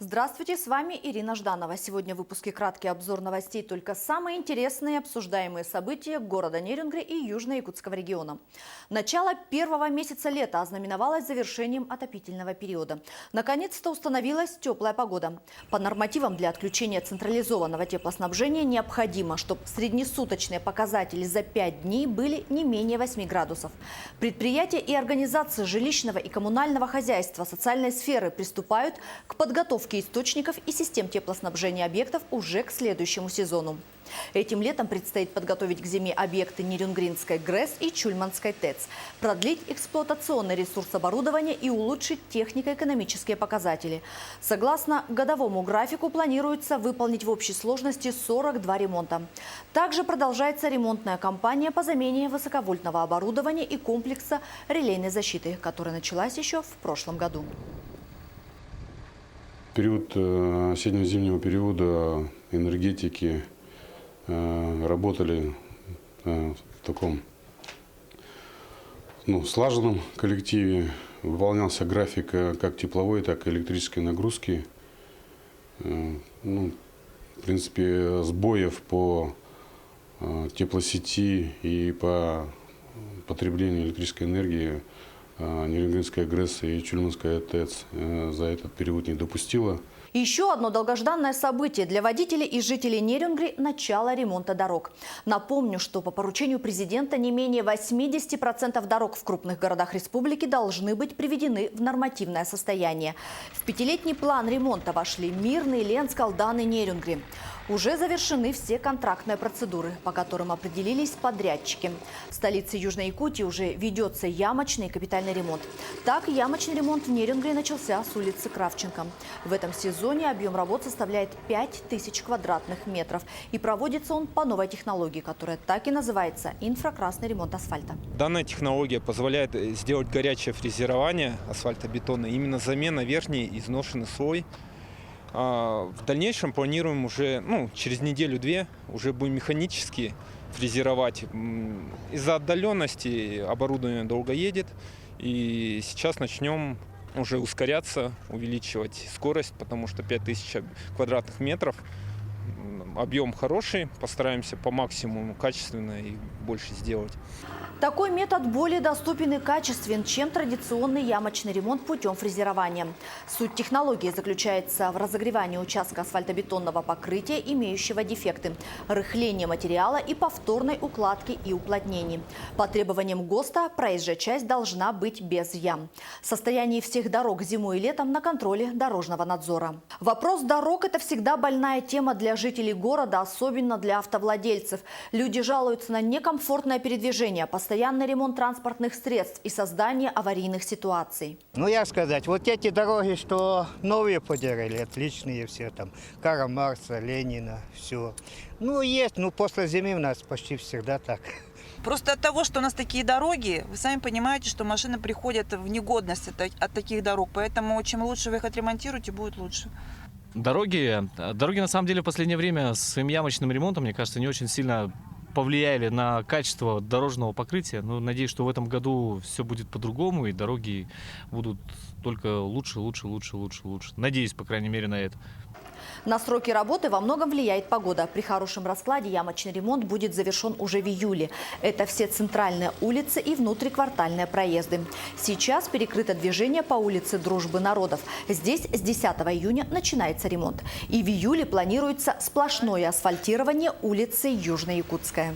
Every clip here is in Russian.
Здравствуйте, с вами Ирина Жданова. Сегодня в выпуске краткий обзор новостей, только самые интересные обсуждаемые события города Нерюнгри и Южно-Якутского региона. Начало первого месяца лета ознаменовалось завершением отопительного периода. Наконец-то установилась теплая погода. По нормативам для отключения централизованного теплоснабжения необходимо, чтобы среднесуточные показатели за 5 дней были не менее 8 градусов. Предприятия и организации жилищного и коммунального хозяйства, социальной сферы приступают к подготовке источников и систем теплоснабжения объектов уже к следующему сезону. Этим летом предстоит подготовить к зиме объекты Нерюнгринской ГРЭС и Чульманской ТЭЦ, продлить эксплуатационный ресурс оборудования и улучшить технико-экономические показатели. Согласно годовому графику планируется выполнить в общей сложности 42 ремонта. Также продолжается ремонтная кампания по замене высоковольтного оборудования и комплекса релейной защиты, которая началась еще в прошлом году. Период осенне-зимнего периода энергетики работали в таком слаженном коллективе. Выполнялся график как тепловой, так и электрической нагрузки. В принципе, сбоев по теплосети и по потреблению электрической энергии Нерюнгринская ГРЭС и Чульманская ТЭЦ за этот период не допустила. Еще одно долгожданное событие для водителей и жителей Нерюнгри – начало ремонта дорог. Напомню, что по поручению президента не менее 80% дорог в крупных городах республики должны быть приведены в нормативное состояние. В пятилетний план ремонта вошли Мирный, Ленск, Алдан и Нерюнгри. Уже завершены все контрактные процедуры, по которым определились подрядчики. В столице Южной Якутии уже ведется ямочный и капитальный ремонт. Так, ямочный ремонт в Нерюнгри начался с улицы Кравченко. В этом сезоне объем работ составляет 5000 квадратных метров. И проводится он по новой технологии, которая так и называется – инфракрасный ремонт асфальта. Данная технология позволяет сделать горячее фрезерование асфальтобетона, именно замена верхний изношенный слой. В дальнейшем планируем уже, через неделю-две, уже будем механически фрезеровать. Из-за отдаленности оборудование долго едет, и сейчас начнем уже ускоряться, увеличивать скорость, потому что 5000 квадратных метров, объем хороший, постараемся по максимуму качественно и больше сделать. Такой метод более доступен и качествен, чем традиционный ямочный ремонт путем фрезерования. Суть технологии заключается в разогревании участка асфальтобетонного покрытия, имеющего дефекты, рыхлении материала и повторной укладки и уплотнений. По требованиям ГОСТа проезжая часть должна быть без ям. Состояние всех дорог зимой и летом на контроле дорожного надзора. Вопрос дорог – это всегда больная тема для жителей города, особенно для автовладельцев. Люди жалуются на некомфортное передвижение, постоянный ремонт транспортных средств и создание аварийных ситуаций. Я сказать, вот эти дороги, что новые поделали, отличные все там, Карла Маркса, Ленина, все. Есть, после зимы у нас почти всегда так. Просто от того, что у нас такие дороги, вы сами понимаете, что машины приходят в негодность от таких дорог, поэтому чем лучше вы их отремонтируете, будет лучше. Дороги на самом деле в последнее время с своим ямочным ремонтом, мне кажется, не очень сильно повлияли на качество дорожного покрытия. Надеюсь, что в этом году все будет по-другому, и дороги будут только лучше. Надеюсь, по крайней мере, на это. На сроки работы во многом влияет погода. При хорошем раскладе ямочный ремонт будет завершен уже в июле. Это все центральные улицы и внутриквартальные проезды. Сейчас перекрыто движение по улице Дружбы народов. Здесь с 10 июня начинается ремонт. И в июле планируется сплошное асфальтирование улицы Южно-Якутская.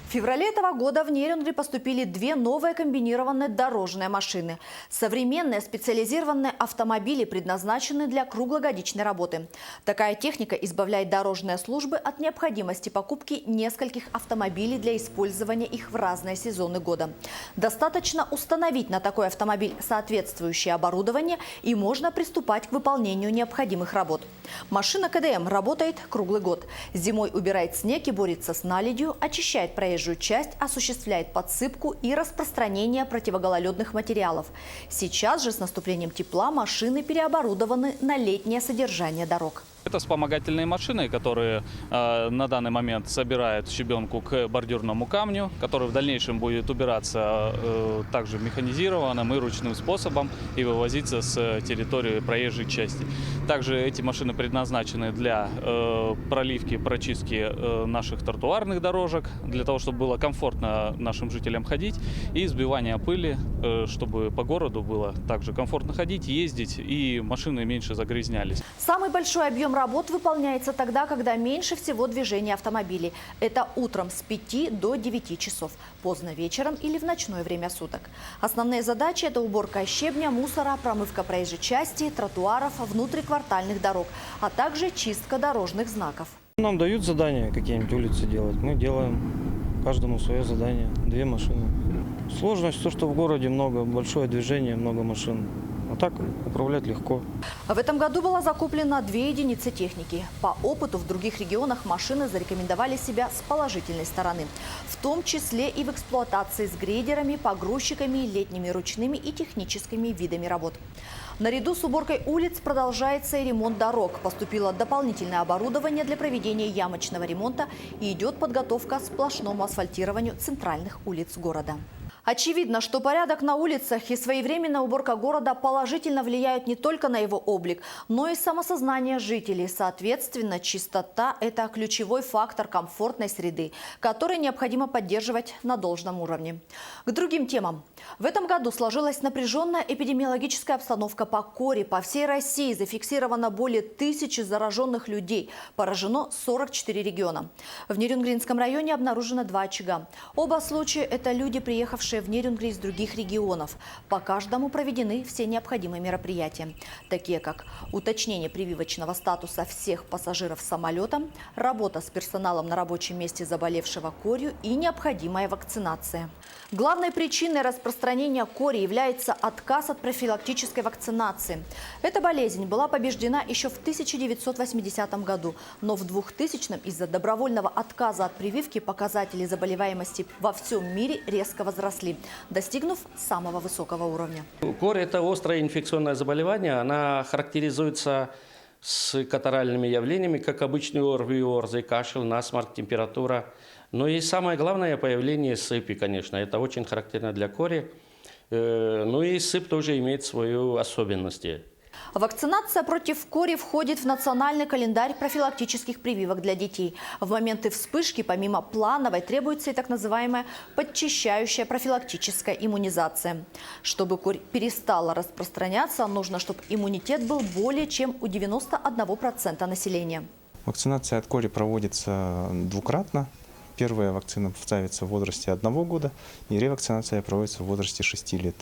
В феврале этого года в Нерюнгри поступили 2 новые комбинированные дорожные машины. Современные специализированные автомобили предназначены для круглогодичной работы. Такая техника избавляет дорожные службы от необходимости покупки нескольких автомобилей для использования их в разные сезоны года. Достаточно установить на такой автомобиль соответствующее оборудование, и можно приступать к выполнению необходимых работ. Машина КДМ работает круглый год. Зимой убирает снег и борется с наледью, очищает проезжую часть, осуществляет подсыпку и распространение противогололедных материалов. Сейчас же с наступлением тепла машины переоборудованы на летнее содержание дорог. Это вспомогательные машины, которые на данный момент собирают щебенку к бордюрному камню, который в дальнейшем будет убираться также механизированным и ручным способом и вывозиться с территории проезжей части. Также эти машины предназначены для проливки, прочистки наших тротуарных дорожек, для того, чтобы было комфортно нашим жителям ходить, и сбивания пыли, чтобы по городу было также комфортно ходить, ездить, и машины меньше загрязнялись. Самый большой объем работ выполняется тогда, когда меньше всего движения автомобилей. Это утром с 5 до 9 часов, поздно вечером или в ночное время суток. Основные задачи – это уборка щебня, мусора, промывка проезжей части, тротуаров, внутриквартальных дорог, а также чистка дорожных знаков. Нам дают задания какие-нибудь улицы делать, мы делаем каждому свое задание, 2 машины. Сложность то, что в городе много, большое движение, много машин. А так управлять легко. В этом году была закуплена 2 единицы техники. По опыту в других регионах машины зарекомендовали себя с положительной стороны. В том числе и в эксплуатации с грейдерами, погрузчиками, летними ручными и техническими видами работ. Наряду с уборкой улиц продолжается и ремонт дорог. Поступило дополнительное оборудование для проведения ямочного ремонта и идет подготовка к сплошному асфальтированию центральных улиц города. Очевидно, что порядок на улицах и своевременная уборка города положительно влияют не только на его облик, но и самосознание жителей. Соответственно, чистота – это ключевой фактор комфортной среды, который необходимо поддерживать на должном уровне. К другим темам. В этом году сложилась напряженная эпидемиологическая обстановка по кори. По всей России зафиксировано более 1000 зараженных людей. Поражено 44 региона. В Нерюнгринском районе обнаружено 2 очага. Оба случая – это люди, приехавшие в Нерюнгри из других регионов. По каждому проведены все необходимые мероприятия, такие как уточнение прививочного статуса всех пассажиров самолета, работа с персоналом на рабочем месте заболевшего корью и необходимая вакцинация. Главной причиной распространения кори является отказ от профилактической вакцинации. Эта болезнь была побеждена еще в 1980 году, но в 2000-м из-за добровольного отказа от прививки показатели заболеваемости во всем мире резко возросли, достигнув самого высокого уровня. Кори – это острое инфекционное заболевание. Она характеризуется с катаральными явлениями, как обычный ОРВИ, ОРЗ, кашель, насморк, температура. Но и самое главное – появление сыпи, конечно. Это очень характерно для кори. Ну и сыпь тоже имеет свои особенности. Вакцинация против кори входит в национальный календарь профилактических прививок для детей. В моменты вспышки помимо плановой требуется и так называемая подчищающая профилактическая иммунизация. Чтобы корь перестала распространяться, нужно, чтобы иммунитет был более чем у 91% населения. Вакцинация от кори проводится двукратно. Первая вакцина ставится в возрасте 1 года, и ревакцинация проводится в возрасте 6 лет.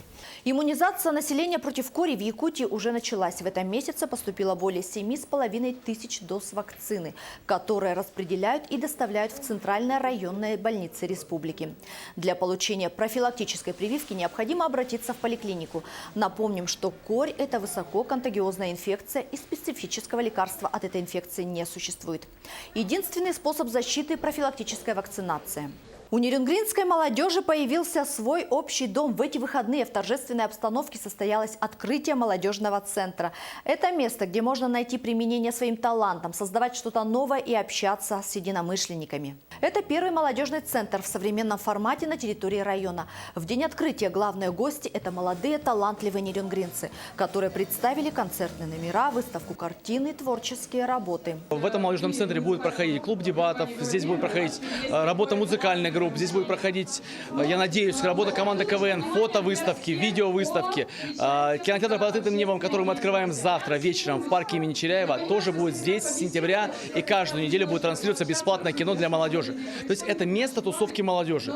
Иммунизация населения против кори в Якутии уже началась. В этом месяце поступило более 7500 доз вакцины, которые распределяют и доставляют в центральные районные больницы республики. Для получения профилактической прививки необходимо обратиться в поликлинику. Напомним, что корь – это высококонтагиозная инфекция, и специфического лекарства от этой инфекции не существует. Единственный способ защиты – профилактическая вакцинация. У нерюнгринской молодежи появился свой общий дом. В эти выходные в торжественной обстановке состоялось открытие молодежного центра. Это место, где можно найти применение своим талантам, создавать что-то новое и общаться с единомышленниками. Это первый молодежный центр в современном формате на территории района. В день открытия главные гости – это молодые талантливые нерюнгринцы, которые представили концертные номера, выставку картин и творческие работы. В этом молодежном центре будет проходить клуб дебатов, здесь будет проходить работа музыкальной группы, здесь будет проходить, я надеюсь, работа команды КВН, фотовыставки, видеовыставки. Кинотеатр под открытым небом, который мы открываем завтра вечером в парке имени Черяева, тоже будет здесь с сентября, и каждую неделю будет транслироваться бесплатное кино для молодежи. То есть это место тусовки молодежи.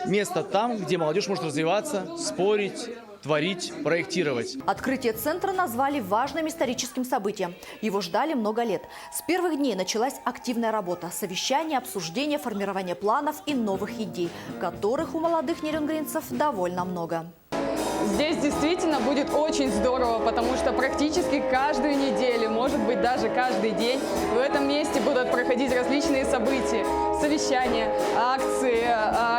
Место там, где молодежь может развиваться, спорить, творить, проектировать. Открытие центра назвали важным историческим событием. Его ждали много лет. С первых дней началась активная работа. Совещание, обсуждение, формирование планов и новых идей, которых у молодых нерюнгринцев довольно много. Здесь действительно будет очень здорово, потому что практически каждую неделю, может быть даже каждый день, в этом месте будут проходить различные события, совещания, акции,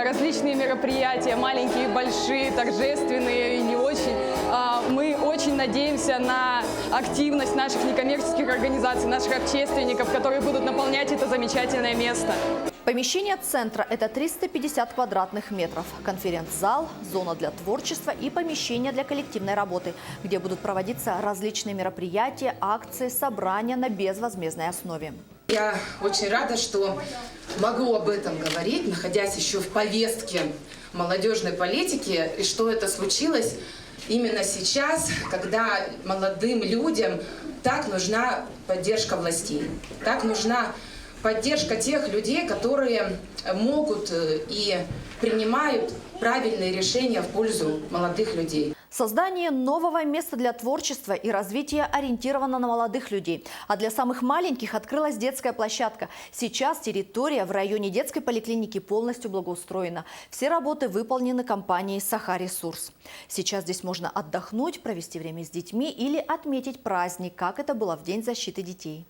различные мероприятия, маленькие, большие, торжественные и не очень. Мы очень очень надеемся на активность наших некоммерческих организаций, наших общественников, которые будут наполнять это замечательное место. Помещение центра – это 350 квадратных метров. Конференц-зал, зона для творчества и помещение для коллективной работы, где будут проводиться различные мероприятия, акции, собрания на безвозмездной основе. Я очень рада, что могу об этом говорить, находясь еще в повестке молодежной политики, и что это случилось именно сейчас, когда молодым людям так нужна поддержка властей, так нужна поддержка тех людей, которые могут и принимают правильные решения в пользу молодых людей. Создание нового места для творчества и развития ориентировано на молодых людей. А для самых маленьких открылась детская площадка. Сейчас территория в районе детской поликлиники полностью благоустроена. Все работы выполнены компанией «Саха-Ресурс». Сейчас здесь можно отдохнуть, провести время с детьми или отметить праздник, как это было в День защиты детей.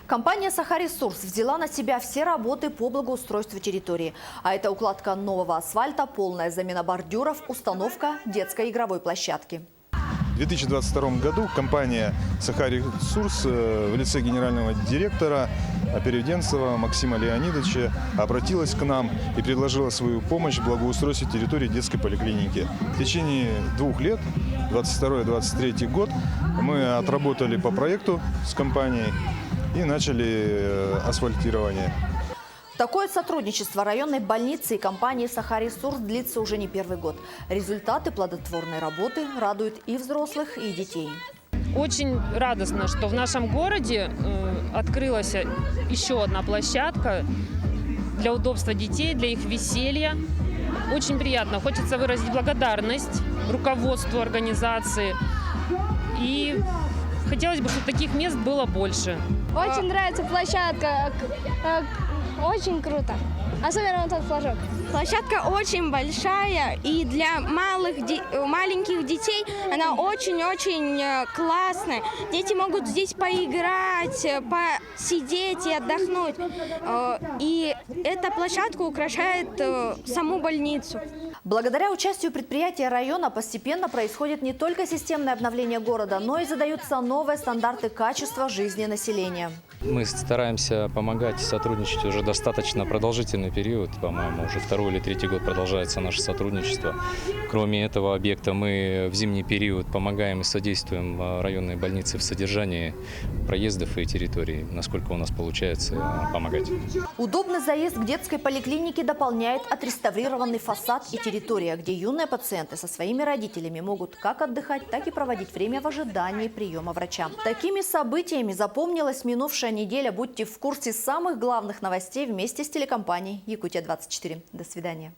Компания «Саха-Ресурс» взяла на себя все работы по благоустройству территории. А это укладка нового асфальта, полная замена бордюров, установка детской игровой площадки. В 2022 году компания «Саха-Ресурс» в лице генерального директора Переведенцева Максима Леонидовича обратилась к нам и предложила свою помощь в благоустройстве территории детской поликлиники. В течение 2 лет, 2022-2023 год, мы отработали по проекту с компанией и начали асфальтирование. Такое сотрудничество районной больницы и компании «Саха-Ресурс» длится уже не первый год. Результаты плодотворной работы радуют и взрослых, и детей. Очень радостно, что в нашем городе открылась еще одна площадка для удобства детей, для их веселья. Очень приятно. Хочется выразить благодарность руководству организации. И хотелось бы, чтобы таких мест было больше. Очень нравится площадка, очень круто. Особенно вот этот флажок. Площадка очень большая, и для маленьких детей она очень-очень классная. Дети могут здесь поиграть, посидеть и отдохнуть. И эта площадка украшает саму больницу. Благодаря участию предприятия района постепенно происходит не только системное обновление города, но и задаются новые стандарты качества жизни населения. Мы стараемся помогать и сотрудничать уже достаточно продолжительный период. По-моему, уже 2-й или 3-й год продолжается наше сотрудничество. Кроме этого объекта, мы в зимний период помогаем и содействуем районной больнице в содержании проездов и территорий, насколько у нас получается помогать. Удобный заезд к детской поликлинике дополняет отреставрированный фасад и территория, где юные пациенты со своими родителями могут как отдыхать, так и проводить время в ожидании приема врача. Такими событиями запомнилась минувшая неделя. Будьте в курсе самых главных новостей вместе с телекомпанией «Якутия-24». До свидания.